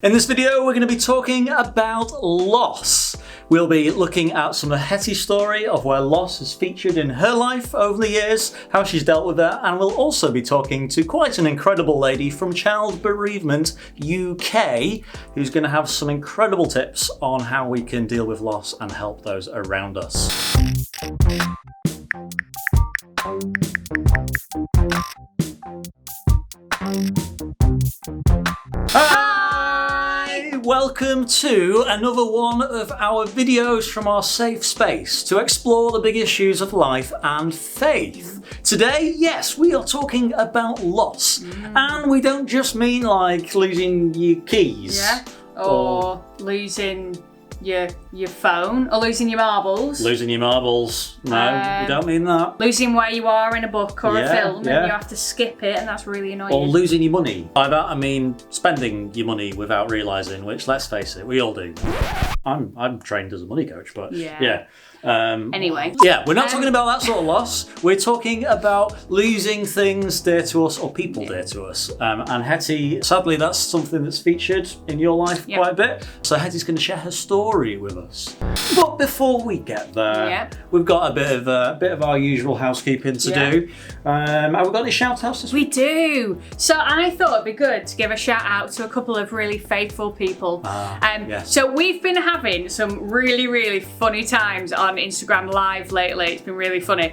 In this video, we're going to be talking about loss. We'll be looking at some of Hettie's story of where loss has featured in her life over the years, how she's dealt with it, and we'll also be talking to quite an incredible lady from Child Bereavement UK, who's going to have some incredible tips on how we can deal with loss and help those around us. Welcome to another one of our videos from our safe space to explore the big issues of life and faith. Today, yes, we are talking about loss. And we don't just mean like losing your keys. Yeah, or losing your phone, or losing your marbles. Losing your marbles. No, we don't mean that. Losing where you are in a book or a film and you have to skip it and that's really annoying. Or losing your money. By that I mean spending your money without realising, which, let's face it, we all do. I'm trained as a money coach, but yeah. Anyway. Yeah, we're not talking about that sort of loss. We're talking about losing things dear to us or people dear to us. And Hettie, sadly, that's something that's featured in your life quite a bit. So Hettie's going to share her story with us. But before we get there, we've got a bit of our usual housekeeping to do. Have we got any shout outs this week? We do. So I thought it'd be good to give a shout out to a couple of really faithful people. So we've been having some really funny times on Instagram Live lately. It's been really funny.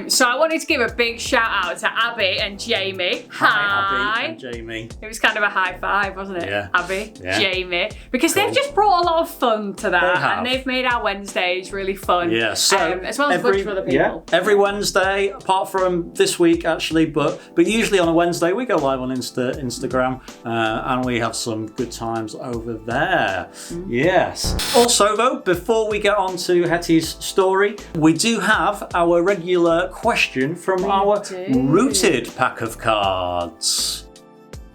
So I wanted to give a big shout out to Abby and Jamie. Hi Abby and Jamie. It was kind of a high five, wasn't it? Yeah. Abby, Jamie. Because they've just brought a lot of fun to that. And they've made our Wednesdays really fun. Yeah, so as well as a bunch of other people. Yeah, every Wednesday, apart from this week actually, but usually on a Wednesday we go live on Instagram and we have some good times over there. Yes. Also though, before we get on to Hettie's story, we do have our regular question from our rooted pack of cards.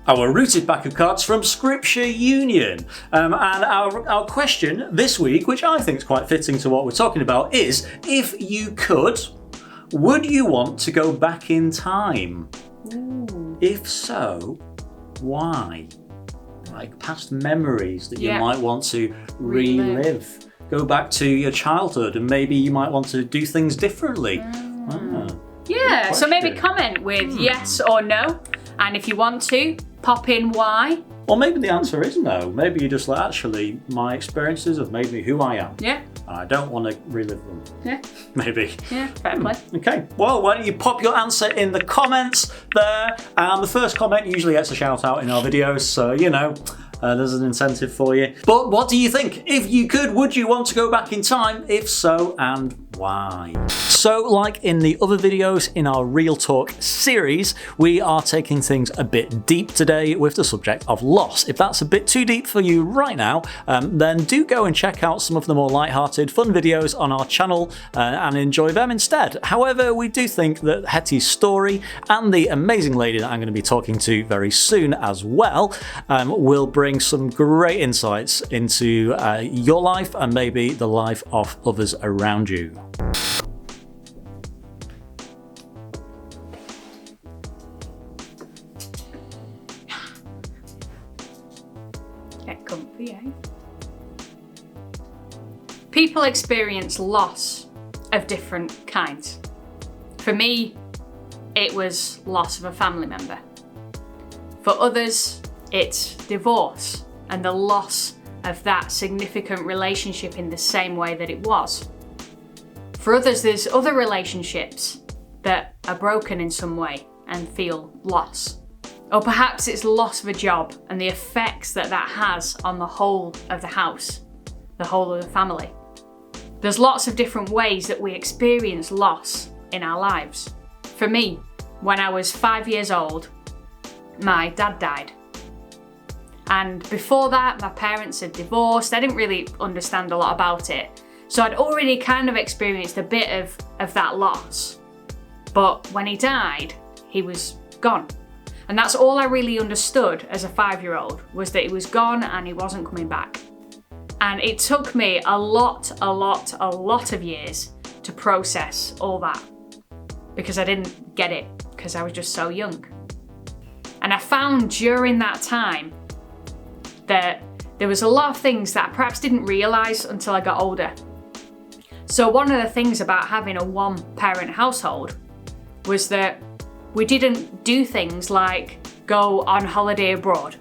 Our rooted pack of cards from Scripture Union. And our question this week, which I think is quite fitting to what we're talking about, is if you could, would you want to go back in time? Ooh. If so, why? Like past memories that you might want to relive. Go back to your childhood and maybe you might want to do things differently. Yeah, so maybe comment with yes or no. And if you want to, pop in why. Or maybe the answer is no. Maybe you're just like, actually, my experiences have made me who I am. Yeah. And I don't want to relive them. Yeah. Maybe. Yeah, fair play. Okay, well, why don't you pop your answer in the comments there. And the first comment usually gets a shout out in our videos, so, you know, there's an incentive for you. But what do you think? If you could, would you want to go back in time? If so, and why? So, like in the other videos in our Real Talk series, we are taking things a bit deep today with the subject of loss. If that's a bit too deep for you right now, then do go and check out some of the more light-hearted, fun videos on our channel and enjoy them instead. However, we do think that Hettie's story and the amazing lady that I'm going to be talking to very soon as well will bring some great insights into your life and maybe the life of others around you. Get comfy, eh? People experience loss of different kinds. For me, it was loss of a family member. For others, it's divorce and the loss of that significant relationship in the same way that it was. For others, there's other relationships that are broken in some way and feel loss. Or perhaps it's loss of a job and the effects that that has on the whole of the house, the whole of the family. There's lots of different ways that we experience loss in our lives. For me, when I was 5 years old, my dad died. And before that, my parents had divorced. I didn't really understand a lot about it. So I'd already kind of experienced a bit of that loss. But when he died, he was gone. And that's all I really understood as a 5-year-old, was that he was gone and he wasn't coming back. And it took me a lot of years to process all that, because I didn't get it, because I was just so young. And I found during that time that there was a lot of things that I perhaps didn't realise until I got older. So one of the things about having a one-parent household was that we didn't do things like go on holiday abroad,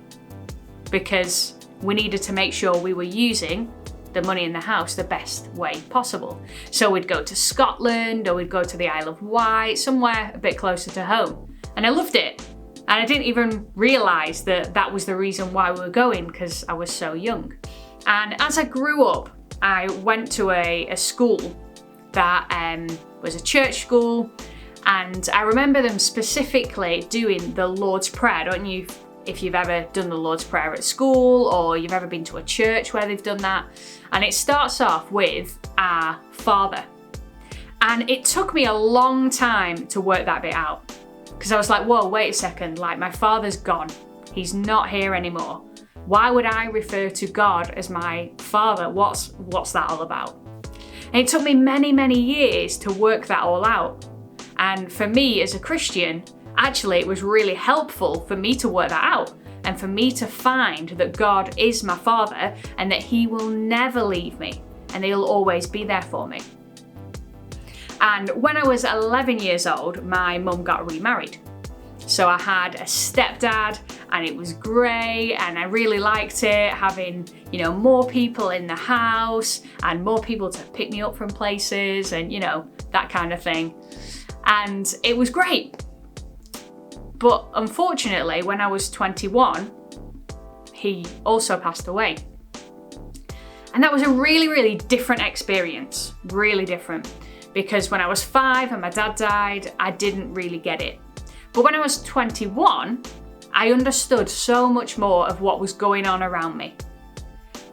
because we needed to make sure we were using the money in the house the best way possible. So we'd go to Scotland, or we'd go to the Isle of Wight, somewhere a bit closer to home. And I loved it. And I didn't even realise that that was the reason why we were going, because I was so young. And as I grew up, I went to a school that was a church school. And I remember them specifically doing the Lord's Prayer. Don't you, if you've ever done the Lord's Prayer at school, or you've ever been to a church where they've done that. And it starts off with Our Father. And it took me a long time to work that bit out, because I was like, whoa, wait a second, like my father's gone. He's not here anymore. Why would I refer to God as my father? What's that all about? And it took me many, many years to work that all out. And for me as a Christian, actually it was really helpful for me to work that out, and for me to find that God is my father and that he will never leave me and he'll always be there for me. And when I was 11 years old, my mum got remarried. So I had a stepdad, and it was great, and I really liked it, having, you know, more people in the house and more people to pick me up from places and, you know, that kind of thing. And it was great. But unfortunately, when I was 21, he also passed away. And that was a really, really different experience, really different. Because when I was 5 and my dad died, I didn't really get it. But when I was 21, I understood so much more of what was going on around me.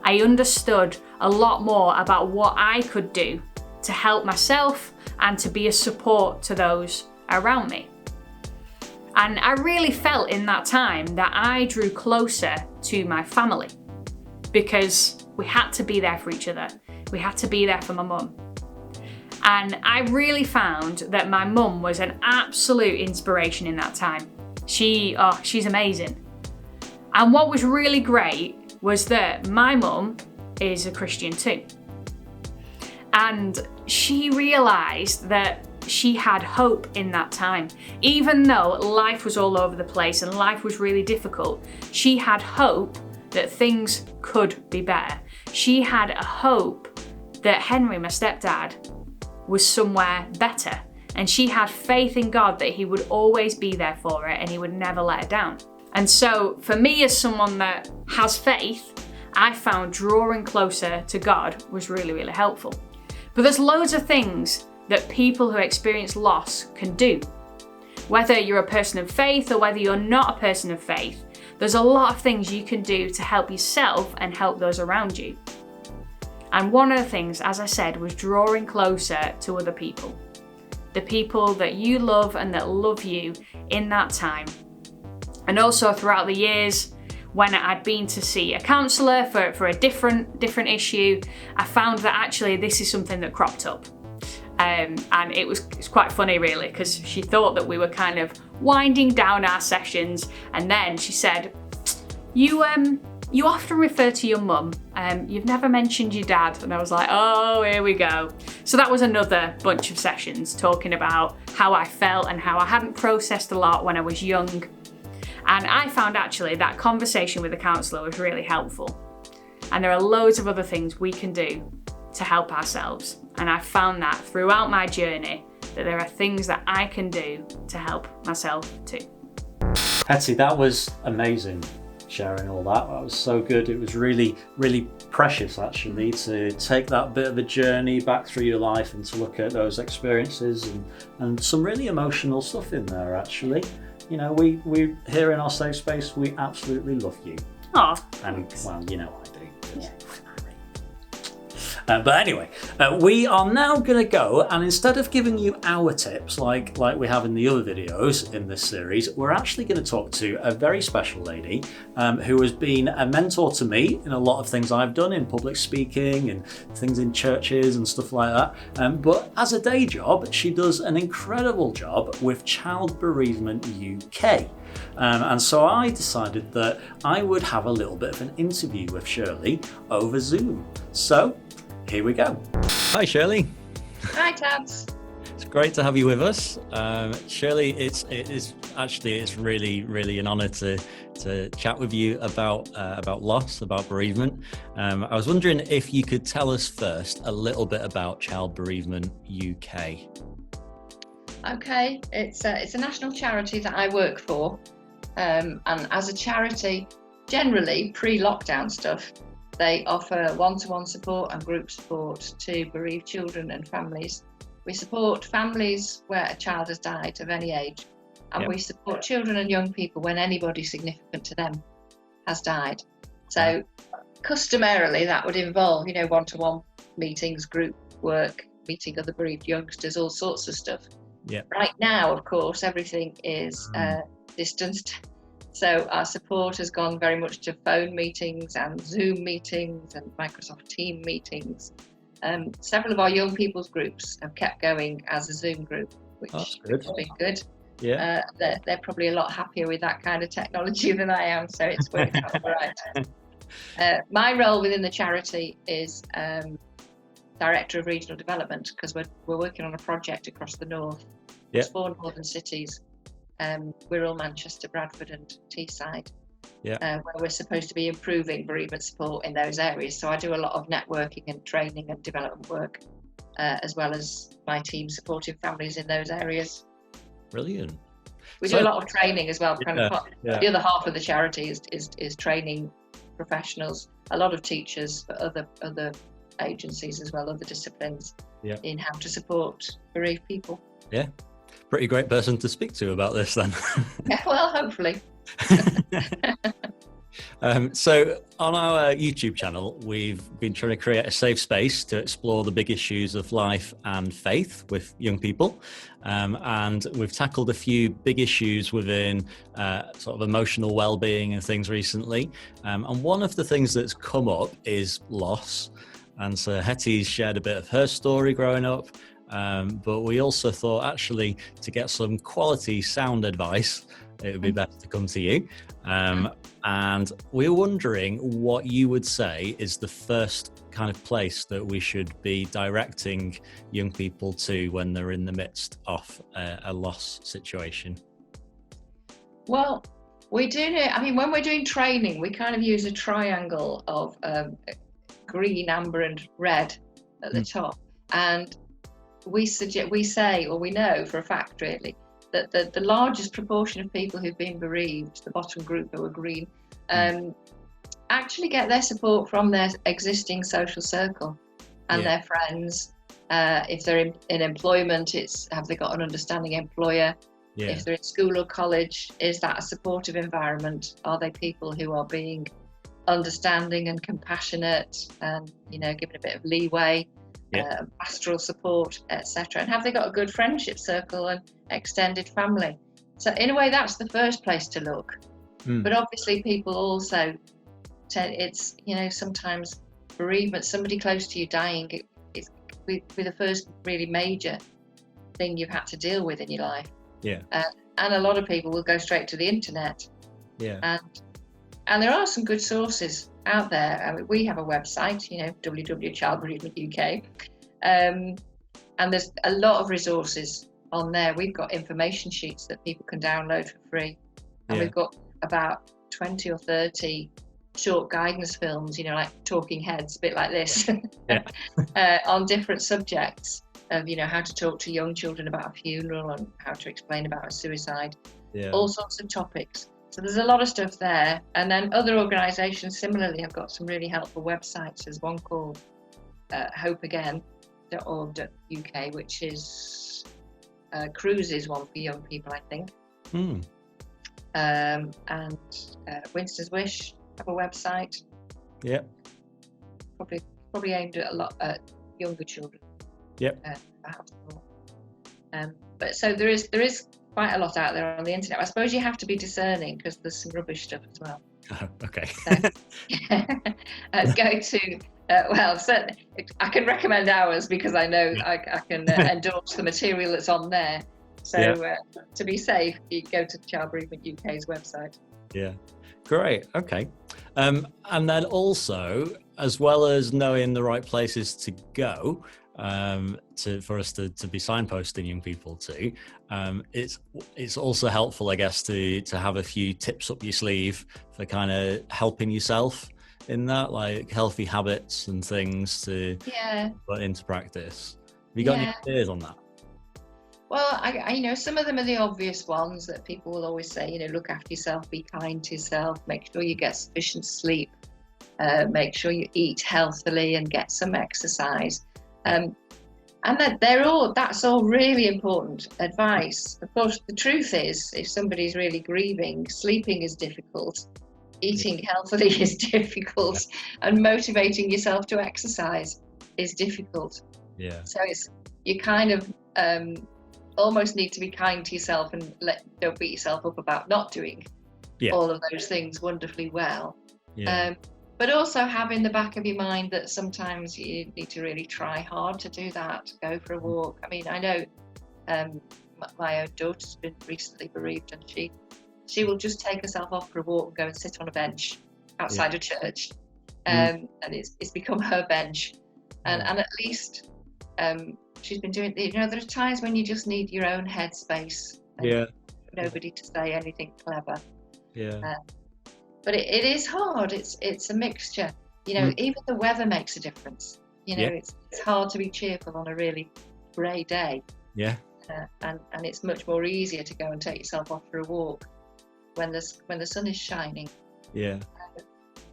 I understood a lot more about what I could do to help myself and to be a support to those around me. And I really felt in that time that I drew closer to my family, because we had to be there for each other. We had to be there for my mum. And I really found that my mum was an absolute inspiration in that time. She's amazing. And what was really great was that my mum is a Christian too. And she realised that she had hope in that time. Even though life was all over the place and life was really difficult, she had hope that things could be better. She had a hope that Henry, my stepdad, was somewhere better. And she had faith in God that he would always be there for her and he would never let her down. And so for me, as someone that has faith, I found drawing closer to God was really, really helpful. But there's loads of things that people who experience loss can do. Whether you're a person of faith or whether you're not a person of faith, there's a lot of things you can do to help yourself and help those around you. And one of the things, as I said, was drawing closer to other people. The people that you love and that love you in that time. And also throughout the years, when I'd been to see a counsellor for a different issue, I found that actually this is something that cropped up. And it's quite funny really, because she thought that we were kind of winding down our sessions, and then she said, you often refer to your mum, you've never mentioned your dad. And I was like, oh, here we go. So that was another bunch of sessions talking about how I felt and how I hadn't processed a lot when I was young. And I found actually that conversation with the counsellor was really helpful. And there are loads of other things we can do to help ourselves. And I found that throughout my journey, that there are things that I can do to help myself too. Hettie, that was amazing, sharing all that. That was so good. It was really, really precious actually to take that bit of a journey back through your life and to look at those experiences and some really emotional stuff in there actually. You know, we here in our safe space, we absolutely love you. Oh, and well, you know I do. Yeah. But anyway, we are now going to go, and instead of giving you our tips like we have in the other videos in this series, we're actually going to talk to a very special lady who has been a mentor to me in a lot of things I've done in public speaking and things in churches and stuff like that. But as a day job, she does an incredible job with Child Bereavement UK. And so I decided that I would have a little bit of an interview with Shirley over Zoom. So here we go. Hi, Shirley. Hi, Tabz. It's great to have you with us. Shirley, it's really an honour to chat with you about loss, about bereavement. I was wondering if you could tell us first a little bit about Child Bereavement UK. Okay, it's a national charity that I work for, and as a charity, generally pre-lockdown stuff, they offer one-to-one support and group support to bereaved children and families. We support families where a child has died of any age, and we support children and young people when anybody significant to them has died. So customarily that would involve, one-to-one meetings, group work, meeting other bereaved youngsters, all sorts of stuff. Yeah. Right now, of course, everything is distanced. So our support has gone very much to phone meetings and Zoom meetings and Microsoft Team meetings. Several of our young people's groups have kept going as a Zoom group, which has been good. Yeah. They're probably a lot happier with that kind of technology than I am, so it's worked out all right. My role within the charity is Director of Regional Development, because we're working on a project across the north. It's 4 northern cities, Wirral, Manchester, Bradford and Teesside. Where we're supposed to be improving bereavement support in those areas. So I do a lot of networking and training and development work, as well as my team supporting families in those areas. Brilliant. We do a lot of training as well. The other half of the charity is training professionals, a lot of teachers for other agencies as well, other disciplines, in how to support bereaved people. Yeah, pretty great person to speak to about this then. Yeah, well, hopefully. So on our YouTube channel, we've been trying to create a safe space to explore the big issues of life and faith with young people, and we've tackled a few big issues within sort of emotional well-being and things recently, and one of the things that's come up is loss. And so Hettie's shared a bit of her story growing up, but we also thought actually to get some quality sound advice, it would be better to come to you. And we're wondering what you would say is the first kind of place that we should be directing young people to when they're in the midst of a loss situation. Well, we do know, when we're doing training, we kind of use a triangle of green, amber and red at the top. And we know for a fact really, that the largest proportion of people who've been bereaved, the bottom group who are green, actually get their support from their existing social circle and their friends. If they're in employment, have they got an understanding employer? If they're in school or college, is that a supportive environment? Are they people who are being understanding and compassionate and, given a bit of leeway? Pastoral support, etc. And have they got a good friendship circle and extended family? So in a way, that's the first place to look. But obviously people also sometimes bereavement, somebody close to you dying, it's be the first really major thing you've had to deal with in your life. And a lot of people will go straight to the internet. And there are some good sources out there. We have a website, www.Child Bereavement UK, and there's a lot of resources on there. We've got information sheets that people can download for free, and we've got about 20 or 30 short guidance films, like talking heads, a bit like this, on different subjects of, how to talk to young children about a funeral and how to explain about a suicide, all sorts of topics. So there's a lot of stuff there. And then other organisations similarly have got some really helpful websites. There's one called hopeagain.org.uk, which is cruises one for young people, I think. And Winston's Wish have a website. Probably aimed at a lot at younger children. But so there is quite a lot out there on the internet. I suppose you have to be discerning because there's some rubbish stuff as well. Okay. Go to certainly I can recommend ours because I know I can endorse the material that's on there. So to be safe, you go to Child Bereavement UK's website. Yeah, great. Okay. And then also, as well as knowing the right places to go, for us to be signposting young people to, it's also helpful, I guess, to have a few tips up your sleeve for kind of helping yourself in that, like healthy habits and things to put into practice. Have you got any ideas on that? Well, I some of them are the obvious ones that people will always say, look after yourself, be kind to yourself, make sure you get sufficient sleep, make sure you eat healthily and get some exercise. And that's all really important advice. Of course, the truth is, if somebody's really grieving, sleeping is difficult, eating healthily is difficult, and motivating yourself to exercise is difficult. Yeah. So you kind of almost need to be kind to yourself and don't beat yourself up about not doing all of those things wonderfully well. But also have in the back of your mind that sometimes you need to really try hard to do that, go for a walk. I mean, I know my own daughter's been recently bereaved, and she will just take herself off for a walk and go and sit on a bench outside a church. And it's become her bench. And at least she's been doing, there are times when you just need your own headspace. Nobody to say anything clever. But it is hard. It's a mixture. Even the weather makes a difference. It's hard to be cheerful on a really grey day. And it's much more easier to go and take yourself off for a walk when the sun is shining.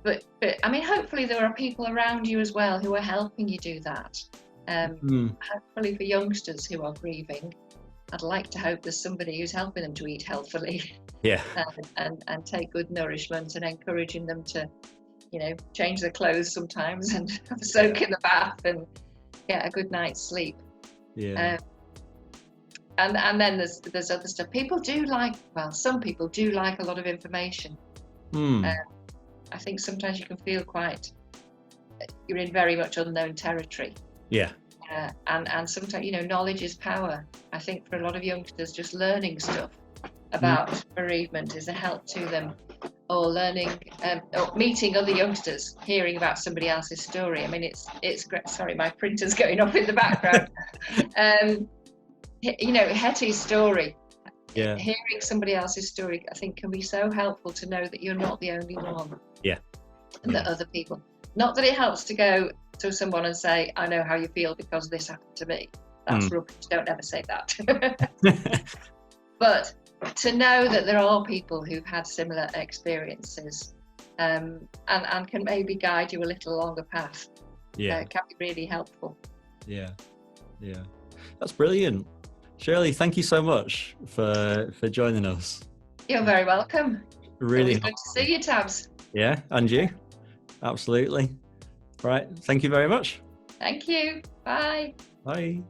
But I mean, hopefully there are people around you as well who are helping you do that. Hopefully for youngsters who are grieving, I'd like to hope there's somebody who's helping them to eat healthily. And take good nourishment, and encouraging them to, change their clothes sometimes and have a soak in the bath and get a good night's sleep. And then there's other stuff. Some people do like a lot of information. I think sometimes you can feel you're in very much unknown territory. And sometimes, knowledge is power. I think for a lot of youngsters, just learning stuff about bereavement is a help to them, or learning, or meeting other youngsters, hearing about somebody else's story. I mean, it's great. Sorry, my printer's going off in the background. Hettie's story. Hearing somebody else's story, I think, can be so helpful to know that you're not the only one. And that other people. Not that it helps to go to someone and say, I know how you feel because this happened to me. That's rubbish. Don't ever say that. But to know that there are people who've had similar experiences, and can maybe guide you a little along the path, can be really helpful. That's brilliant. Shirley, thank you so much for joining us. You're very welcome. Really good to see you, Tabz. Yeah, and you. Absolutely. Right, thank you very much. Thank you. Bye. Bye.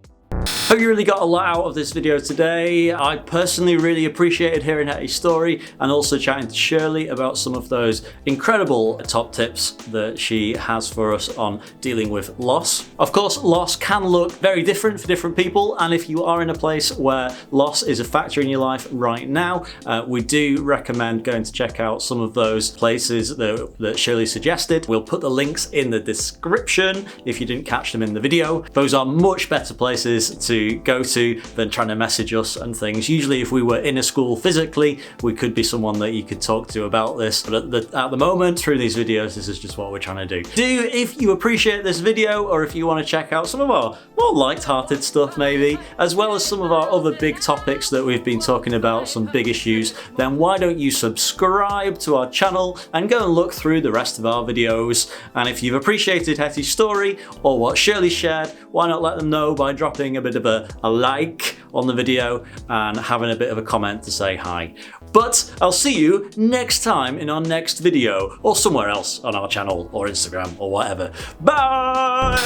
Hope you really got a lot out of this video today. I personally really appreciated hearing Hettie's story, and also chatting to Shirley about some of those incredible top tips that she has for us on dealing with loss. Of course, loss can look very different for different people, and if you are in a place where loss is a factor in your life right now, we do recommend going to check out some of those places that Shirley suggested. We'll put the links in the description if you didn't catch them in the video. Those are much better places to go to than trying to message us and things. Usually if we were in a school physically, we could be someone that you could talk to about this, but at the moment, through these videos, this is just what we're trying to do. If you appreciate this video, or if you want to check out some of our more light-hearted stuff maybe, as well as some of our other big topics that we've been talking about, some big issues, then why don't you subscribe to our channel and go and look through the rest of our videos. And if you've appreciated Hettie's story or what Shirley shared, why not let them know by dropping a bit of a like on the video and having a bit of a comment to say hi. But I'll see you next time in our next video, or somewhere else on our channel or Instagram or whatever. Bye!